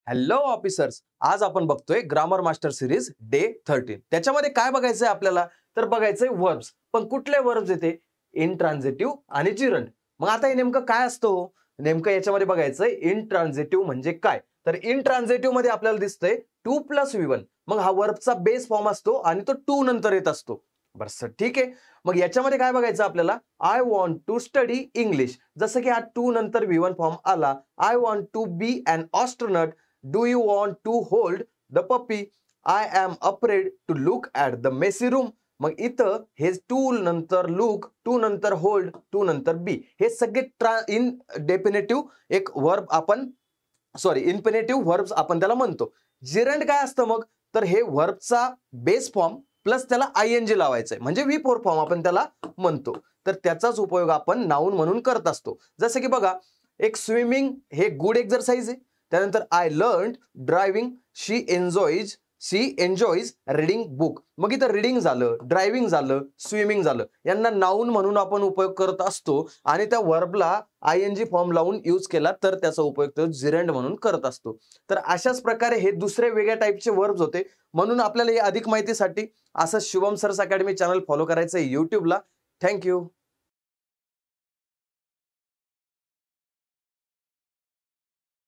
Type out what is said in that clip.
Hello officers, आज आपण बघतोय ग्रामर मास्टर सिरीज डे 13. त्याच्यामध्ये काय बघायचंय आपल्याला? तर बघायचंय वर्ब्स. पण कुठले वर्ब्स येते? इंट्रान्झिटिव्ह आणि जिरंड. मग आता हे नेमकं काय असतं? नेमकं याच्यामध्ये बघायचंय इंट्रान्झिटिव्ह म्हणजे काय? तर इंट्रान्झिटिव्ह मध्ये आपल्याला दिसतंय टू प्लस V1. मग हा वर्बचा बेस फॉर्म असतो आणि तो टू नंतर येत असतो. बरं सर, ठीक आहे. मग याच्यामध्ये काय बघायचं आपल्याला? I want to study English. जसं की हा टू नंतर V1 फॉर्म आला. I want to be an astronaut. Do you want to hold the puppy? I am afraid to look at the messy room. मग इथं हे टू नंतर look, to नंतर होल्ड, टू नंतर बी हे सगळे इन डेफिनेटिव्ह एक वर्ब आपण इन्फिनेटिव्ह वर्ब्स आपण त्याला म्हणतो. जिरंड काय असतं मग? तर हे वर्बचा बेस फॉर्म प्लस त्याला आयएनजी लावायचंय म्हणजे V4 फॉर्म आपण त्याला म्हणतो. तर त्याचाच उपयोग आपण नाऊन म्हणून करत असतो. जसं की बघा, एक स्विमिंग हे गुड एक्सरसाइज आहे. त्यानंतर I learn driving, she enjoys reading book. मग इथं रीडिंग झालं, ड्रायव्हिंग झालं, स्विमिंग झालं, यांना नाऊन म्हणून आपण उपयोग करत असतो आणि त्या वर्बला आयएनजी फॉर्म लावून यूज केला तर त्याचा उपयोग तो जिरंड म्हणून करत असतो. तर अशाच प्रकारे हे दुसरे वेगळ्या टाईपचे वर्ब्स होते. म्हणून आपल्याला या अधिक माहितीसाठी असं शुभम सर्स अकॅडमी चॅनल फॉलो करायचं आहे युट्यूबला. थँक्यू.